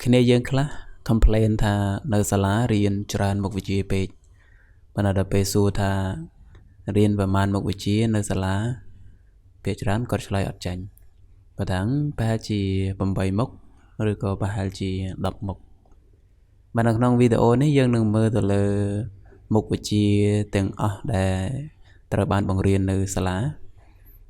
គ្នាយើងខ្លះ complain ថានៅសាលារៀនច្រើនមុខវិជ្ជាពេកប៉ុន្តែដល់ពេលសួរថារៀនប្រមាណមុខវិជ្ជានៅសាលាពេលច្រើនគាត់ឆ្លើយអត់ចាញ់បើថាប្រហែលជា8មុខឬក៏ប្រហែលជា10មុខបាទនៅក្នុងវីដេអូនេះយើងនឹងមើលទៅលើមុខវិជ្ជាទាំងអស់ដែលត្រូវបានបង្រៀននៅសាលា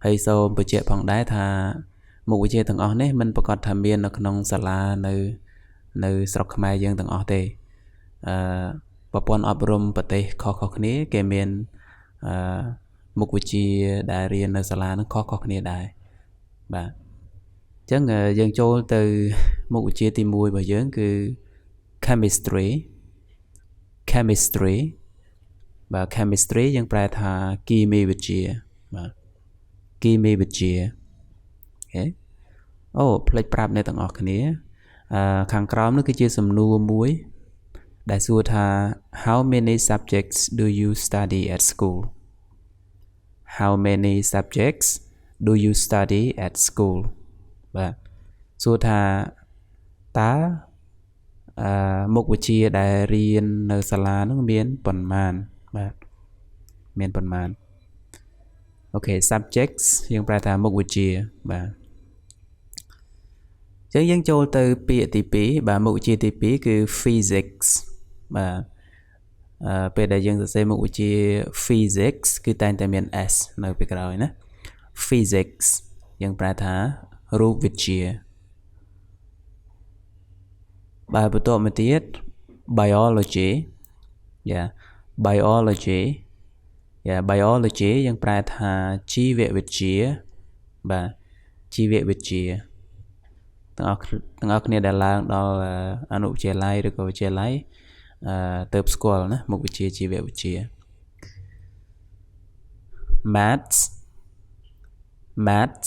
ហើយសូមបញ្ជាក់ផងដែរថាមុខវិជ្ជាទាំងអស់នេះមិនប្រកាសថាមាននៅក្នុងសាលានៅស្រុកខ្មែរយើងទាំងអស់ទេប្រព័ន្ធអប់រំប្រទេសខុសៗគ្នាគេមានមុខវិជ្ជាដែលរៀននៅសាលានឹងខុសៗគ្នាដែរបាទអញ្ចឹងយើងចូលទៅមុខវិជ្ជាទី1របស់យើងគឺ chemistry បាទ chemistry យើងប្រែថាគីមីវិទ្យាបាទគីមីវិទ្យាអូផ្លេចប្រាប់អ្នកទាំងអស់គ្នាខាងក្រោមនេះគឺជាសំណួរមួយដែលសួរថា How many subjects do you study at school How many subjects do you study at school បាទសួរថាតើមុខវិជ្ជាដែលរៀននៅសាលានោះមានប៉ុន្មានបាទមានប៉ុន្មានអូខេ subjects យើងប្រែថាមុខវិជ្ជាបាទអញ្ចឹងយើងចូលទៅពាក្យទី2បាទមុខវិជ្ជាទី2គឺ physics បាទពេលដែលយើងសរសេរមុខវិជ្ជា physics គឺតែងតែមាន s នៅពីក្រោយណា physics យើងប្រែថារូបវិទ្យាបាទបន្តមកទៀត biology biology យើងប្រែថាជីវវិទ្យាបាទជីវវិទ្យាទាំងអស់គ្នាដែលឡើងដល់អនុវិទ្យាល័យឬក៏វិទ្យាល័យទៅស្គាល់ណាមុខវិជ្ជាជីវវិទ្យា maths បាទ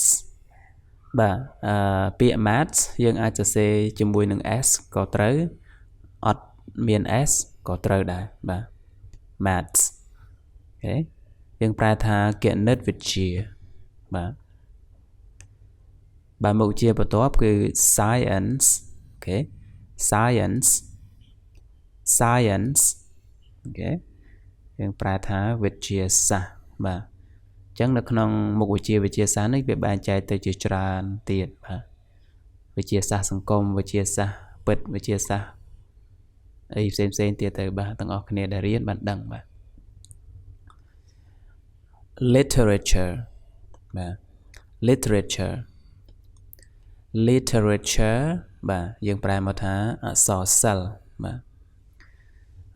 ពាក្យ maths យើងអាចសរសេរជាមួយនឹង s ក៏ត្រូវអត់មាន s ក៏ត្រូវដែរបាទ maths អូខេយើងប្រែថាគណិតវិទ្យាបាទមុខវិជ្ជាបន្ទាប់គឺ science អូខេ science អូខេយើងប្រែថាវិទ្យាសាស្ត្របាទអញ្ចឹងនៅក្នុងមុខវិជ្ជាវិទ្យាសាស្ត្រនេះវាបែងចែកទៅជាច្រើនទៀតបាទវិទ្យាសាស្ត្រសង្គមវិទ្យាសាស្ត្រពិតវិទ្យាសាស្ត្រអីផ្សេងទៀតទៅបាទទាំងអស់គ្នាដែលរៀនបានដឹងបាទ literature បាទ literature បាទយើងប្រែមកថាអក្សរសិល្ប៍បាទ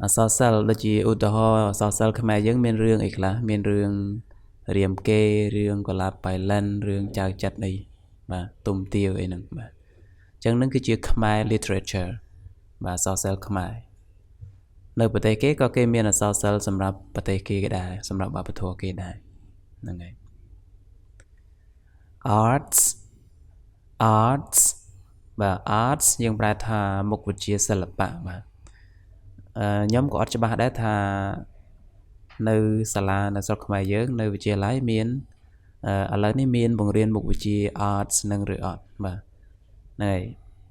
អក្សរសិល្ប៍ដូចជាឧទាហរណ៍អក្សរសិល្ប៍ខ្មែរយើងមានរឿងអីខ្លះមានរឿងរាមកេរ្តិ៍រឿងកុលាបបៃលិនរឿងចៅចិត្តអីបាទទុំទាវអីហ្នឹងបាទអញ្ចឹងហ្នឹងគឺជាខ្មែរ literature បាទអក្សរសិល្ប៍ខ្មែរនៅប្រទេសគេក៏គេមានអក្សរសិល្ប៍សម្រាប់ប្រទេសគេដែរសម្រាប់វប្បធម៌គេដែរហ្នឹងហើយ arts បាទ arts យើងប្រែថាមុខវិជ្ជាសិល្បៈបាទខ្ញុំក៏អត់ច្បាស់ដែរថានៅសាលានៅស្រុកខ្មែរយើងនៅវិទ្យាល័យមានឥឡូវនេះមានបង្រៀនមុខវិជ្ជា arts នឹងឬអត់បាទហ្នឹងហើយ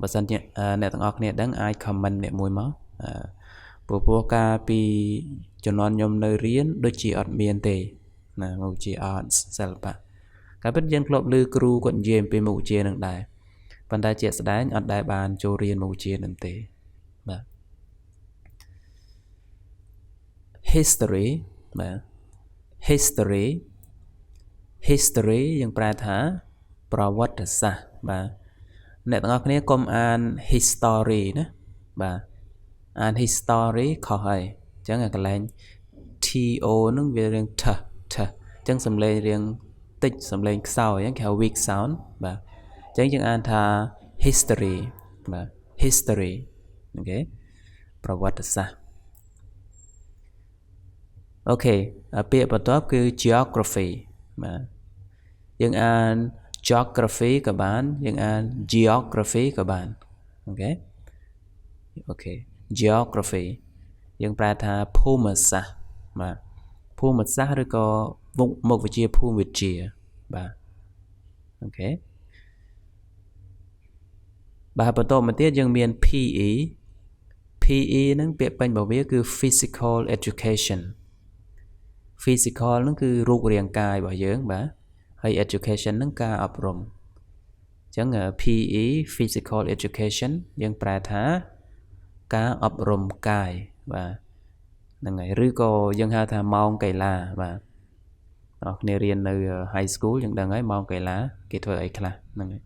បើសិនជាអ្នកទាំងអស់គ្នាដឹងអាច comment អ្នកមួយមកព្រោះការពីជំនាន់ខ្ញុំនៅរៀនដូចជាអត់មានទេណាមុខវិជ្ជា arts សិល្បៈការពិតយើងធ្លាប់ឮគ្រូគាត់និយាយអំពីមុខវិជ្ជានឹងដែរប៉ុន្តែជាក់ស្ដែងអត់ដែលបានចូលរៀនមុខវិជ្ជានឹងទេបាទ history បាទ history យើងប្រែថាប្រវត្តិសាស្ត្របាទអ្នកទាំងអស់គ្នាកុំអាន history ណាបាទអាន history ខុសហើយអញ្ចឹងកន្លែង to នឹងវារៀង th អញ្ចឹងសំឡេងរៀងតិចសំឡេងខ្សោយគេហៅ weak sound បាទអញ្ចឹងយើងអានថា history បាទ history អូខេប្រវត្តិសាស្ត្រអូខេពាក្យបន្ទាប់គឺ geography បាទយើងអាន geography ក៏បានយើងអាន geography ក៏បានអូខេ geography យើងប្រែថាភូមិសាស្ត្របាទភូមិសាស្ត្រឬក៏មុខវិជ្ជាភូមិវិទ្យាបាទអូខេ bà bắt đầu một tiết dương miền PE PE nó bị bệnh bảo vệ cứ physical education physical nó cứ rụt riêng cài bảo dưỡng bà hay education nó ca ập rộng chẳng PE physical education dương bà thá ca ập rộng cài và là ngày rưỡi cô dân ha tham mong cây la và nè riêngនៅ high school យើងដឹងហើយមកកីឡាគេធ្វើអីខ្លះហ្នឹងហើយ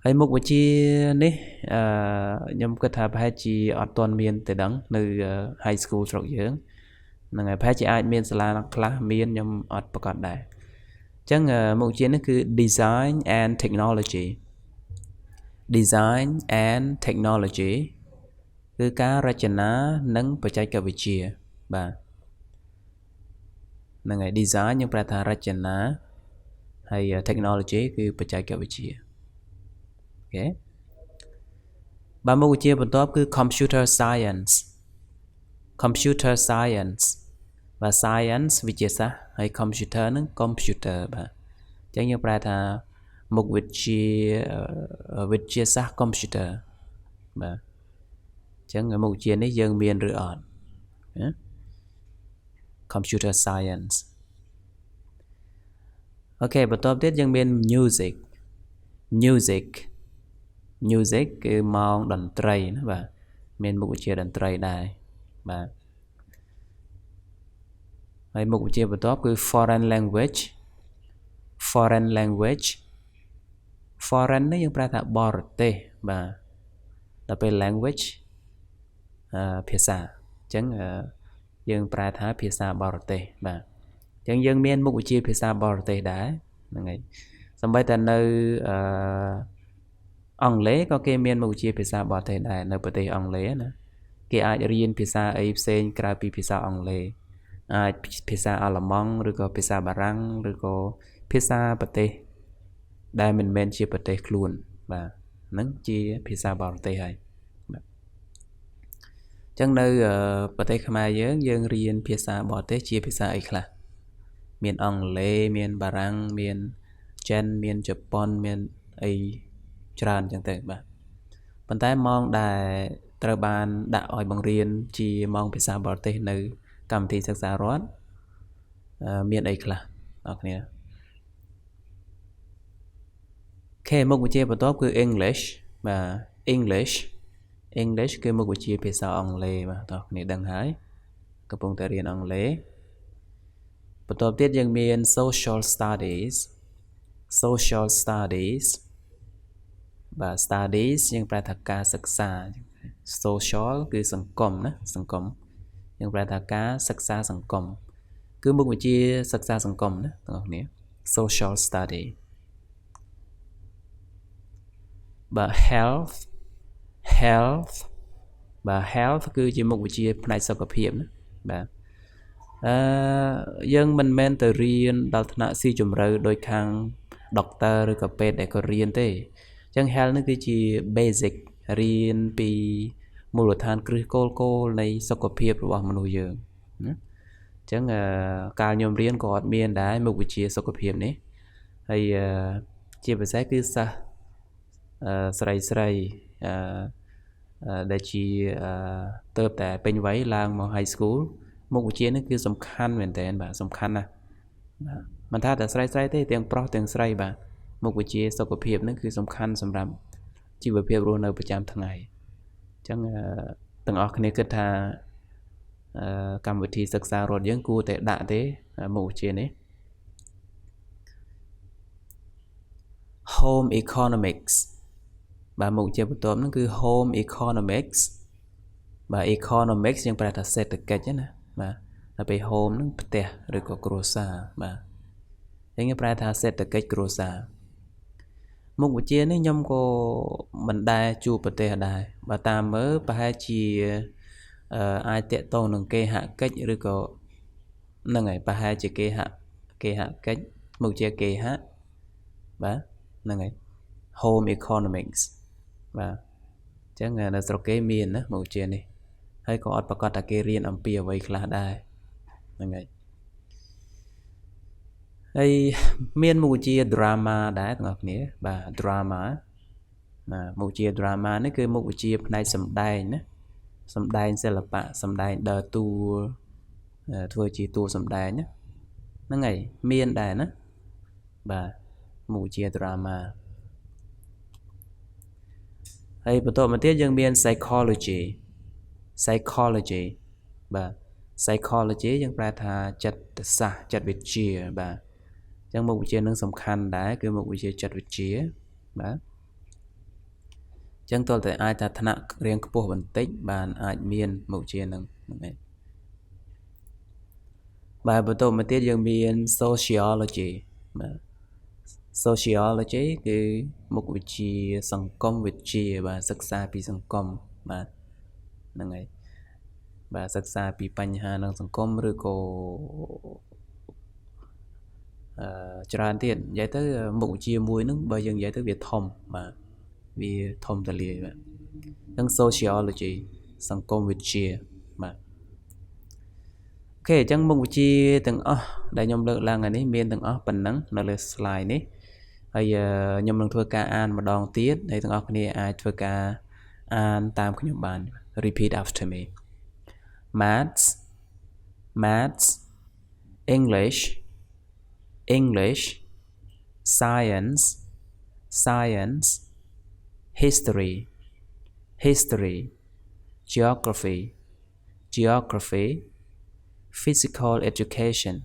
ហើយមុខវិជ្ជានេះខ្ញុំគិតថាប្រហែលជាអត់ទាន់មានទេដឹងនៅ high school ស្រុកយើងហ្នឹងហើយប្រហែលជាអាចមានសាលាខ្លះមានខ្ញុំអត់ប្រកាសដែរអញ្ចឹងមុខវិជ្ជានេះគឺ design and technology design and technology គឺការរចនានិងបច្ចេកវិទ្យាបាទហ្នឹងហើយ design យើងប្រែថារចនាហើយ technology គឺបច្ចេកវិទ្យាអូខេបាទមុខវិជ្ជាបន្ទាប់គឺ computer science computer science បាទ science វិទ្យាសាស្ត្រហើយ computer ហ្នឹង computer បាទអញ្ចឹងយើងប្រែថាមុខវិជ្ជាសាស្ត្រ computer បាទអញ្ចឹងមុខវិជ្ជានេះយើងមានឬអត់ computer science អូខេបន្ទាប់ទៀតយើងមាន music music គឺម៉ោងតន្ត្រីណាបាទមានមុខវិជ្ជាតន្ត្រីដែរបាទហើយមុខវិជ្ជាបន្ទាប់គឺ foreign language foreign នេះយើងប្រែថាបរទេសបាទដល់ពេល language ភាសាអញ្ចឹងយើងប្រែថាភាសាបរទេសបាទអញ្ចឹងយើងមានមុខវិជ្ជាភាសាបរទេសដែរហ្នឹងហើយសូម្បីតែនៅអង់គ្លេសក៏គេមានមុខវិជ្ជាភាសាបរទេសដែរនៅប្រទេសអង់គ្លេសណាគេអាចរៀនភាសាអីផ្សេងក្រៅពីភាសាអង់គ្លេសអាចភាសាអាល្លឺម៉ង់ឬក៏ភាសាបារាំងឬក៏ភាសាប្រទេសដែលមិនមែនជាប្រទេសខ្លួនបាទហ្នឹងជាភាសាបរទេសហើយបាទអញ្ចឹងនៅប្រទេសខ្មែរយើងរៀនភាសាបរទេសជាភាសាអីខ្លះមានអង់គ្លេសមានបារាំងមានចិនមានជប៉ុនមានអីច្រើនអញ្ចឹងទៅបាទប៉ុន្តែម៉ោងដែលត្រូវបានដាក់ឲ្យបង្រៀនជាម៉ោងភាសាបរទេសនៅកម្មវិធីសិក្សារដ្ឋមានអីខ្លះអ្នកគ្នាមុខវិជ្ជាបន្ទាប់គឺ English បាទ English គឺមុខវិជ្ជាភាសាអង់គ្លេសបាទអ្នកគ្នាដឹងហើយកំពុងតែរៀនអង់គ្លេសបន្ទាប់ទៀតយើងមាន social studies បាទ studies យើងប្រែថាការសិក្សា social គឺសង្គមណាសង្គមយើងប្រែថាការសិក្សាសង្គមគឺមុខវិជ្ជាសិក្សាសង្គមណាបងប្អូន social study បាទ health បាទ health គឺជាមុខវិជ្ជាផ្នែកសុខភាពណាបាទយើងមិនមែនទៅរៀនដល់ថ្នាក់ស៊ីជម្រៅដោយខាង doctor ឬក៏ពេទ្យដែលគាត់រៀនទេអញ្ចឹង health នេះគឺជា basic រៀនពីមូលដ្ឋានគ្រឹះគោលនៃសុខភាពរបស់មនុស្សយើងណាអញ្ចឹងកាលខ្ញុំរៀនក៏អត់មានដែរមុខវិជ្ជាសុខភាពនេះហើយជាពិសេសគឺសិស្សស្រីដែលជាទៅតែពេញវ័យឡើងមក high school មុខវិជ្ជានេះគឺសំខាន់មែនតើបាទសំខាន់ណាស់បាទមិនថាតែស្រីទេទាំងប្រុសទាំងស្រីបាទមុខវិជ្ជាសុខភាពនេះគឺសំខាន់សម្រាប់ជីវភាពរស់នៅប្រចាំថ្ងៃអញ្ចឹងទាំងអស់គ្នាគិតថាកម្មវិធីសិក្សារដ្ឋយើងគួរតែដាក់ទេមុខវិជ្ជានេះ home economics បាទមុខវិជ្ជាបន្ទាប់ហ្នឹងគឺ home economics បាទ economics យើងប្រែថាសេដ្ឋកិច្ចណាបាទដល់ពេល home ហ្នឹងផ្ទះឬក៏គ្រួសារបាទយើងប្រែថាសេដ្ឋកិច្ចគ្រួសារមុខវិជ្ជានេះខ្ញុំក៏មិនដែលជួបប្រទេសដែរបើតាមមើលប្រហែលជាអាចតាក់ទងនឹងគេហកិច្ចឬក៏ហ្នឹងហើយប្រហែលជាគេហកិច្ចមុខវិជ្ជាគេហបាទហ្នឹងហើយ home economics បាទអញ្ចឹងនៅស្រុកគេមានណាមុខវិជ្ជានេះហើយក៏អត់ប្រកាសថាគេរៀនអំពីអ្វីខ្លះដែរហ្នឹងហើយ hay miền mù chia drama đã ngọc nghĩa và drama mà mù chia drama nó cứ mù chia này sầm đai sẽ là bạ sầm đai đờ tu thua chỉ tu sầm đai nhé nó ngày miền đài nó và mù chia drama hay bắt đầu mà tiết dân miền psychology và psychology dân pra tha chặt sa chặt việt chia và dân mục chia nâng sầm khăn đã cứ mục chia chặt việt chia và dân tôi tại ai ta thana riêng cấp bộបន្តិចបានអាចមានមុខជានឹងបាទបន្តមកទៀតយើងមាន sociology បាទ sociology គឺមុខវិជ្ជាសង្គមវិទ្យាបាទសិក្សាពីសង្គមបាទហ្នឹងហើយបាទសិក្សាពីបញ្ហាក្នុងសង្គមឬក៏ច្រើនទៀតនិយាយទៅមុខវិជ្ជាមួយហ្នឹងបើយើងនិយាយទៅវាធំបាទវាធំតលាយបាទហ្នឹង sociology សង្គមវិទ្យាបាទអូខេអញ្ចឹងមុខវិជ្ជាទាំងអស់ដែលខ្ញុំលើកឡើងថ្ងៃនេះមានទាំងអស់ប៉ុណ្ណឹងនៅលើ slide នេះហើយខ្ញុំនឹងធ្វើការអានម្ដងទៀតហើយទាំងអស់គ្នាអាចធ្វើការអានតាមខ្ញុំបាន repeat after me maths English science history geography physical education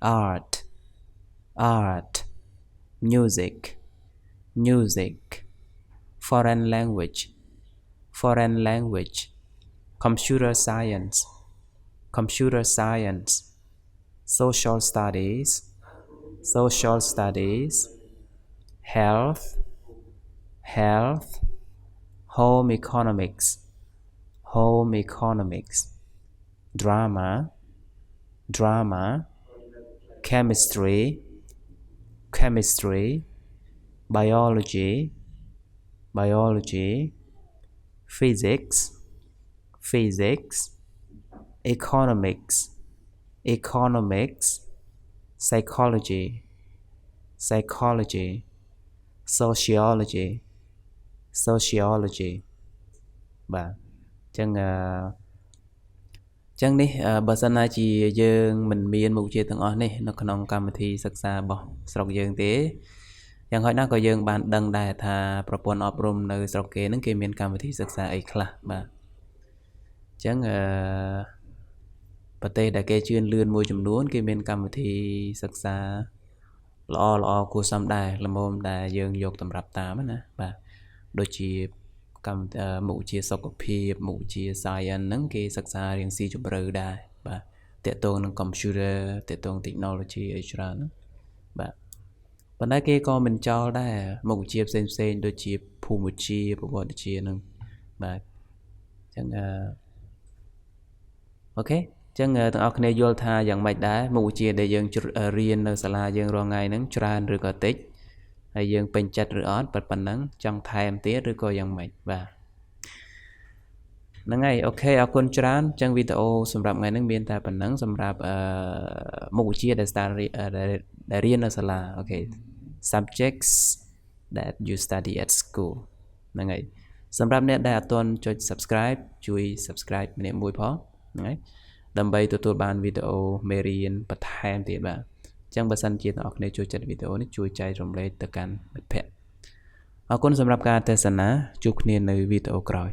art music foreign language computer science social studies health home economics drama chemistry biology physics economics psychology sociology បាទអញ្ចឹងនេះបើសិនណាជាយើងមិនមានមុខវិជ្ជាទាំងអស់នេះនៅក្នុងកម្មវិធីសិក្សារបស់ស្រុកយើងទេយ៉ាងហោចណាស់ក៏យើងបានដឹងដែរថាប្រព័ន្ធអប់រំនៅស្រុកគេហ្នឹងគេមានកម្មវិធីសិក្សាអីខ្លះបាទអញ្ចឹងប្រទេសដែលគេជឿនលឿនមួយចំនួនគេមានកម្មវិធីសិក្សាល្អគួរសមដែរល្មមដែលយើងយកតម្រាប់តាមណាបាទដូចជាមុខវិជ្ជាសុខភាពមុខវិជ្ជា science ហ្នឹងគេសិក្សារៀងស៊ីជម្រៅដែរបាទតាក់ទងនឹង computer តាក់ទង technology អីច្រើនបាទប៉ុន្តែគេក៏មិនចោលដែរមុខវិជ្ជាផ្សេងដូចជាភូមិវិទ្យាប្រវត្តិវិទ្យាហ្នឹងបាទអញ្ចឹងអូខេអញ្ចឹងទាំងអស់គ្នាយល់ថាយ៉ាងម៉េចដែរមុខវិជ្ជាដែលយើងរៀននៅសាលាយើងរាល់ថ្ងៃហ្នឹងច្រើនឬក៏តិចហើយយើងពេញចិត្តឬអត់ប៉ុណ្ណឹងចង់ថែមទៀតឬក៏យ៉ាងម៉េចបាទហ្នឹងហើយអូខេអរគុណច្រើនអញ្ចឹងវីដេអូសម្រាប់ថ្ងៃហ្នឹងមានតែប៉ុណ្ណឹងសម្រាប់មុខវិជ្ជាដែលរៀននៅសាលាអូខេ subjects that you study at school ហ្នឹងហើយសម្រាប់អ្នកដែលអត់ទាន់ចុច subscribe ជួយ subscribe ម្នាក់មួយផងហ្នឹងហើយដើម្បីទទួលបានវីដេអូមេរៀនបន្ថែមទៀតបាទអញ្ចឹងបើសិនជាអ្នកនរគ្នាចូលចិត្តវីដេអូនេះជួយចែករំលែកទៅកាន់មិត្តភ័ក្តិអរគុណសម្រាប់ការទស្សនាជួបគ្នានៅវីដេអូក្រោយ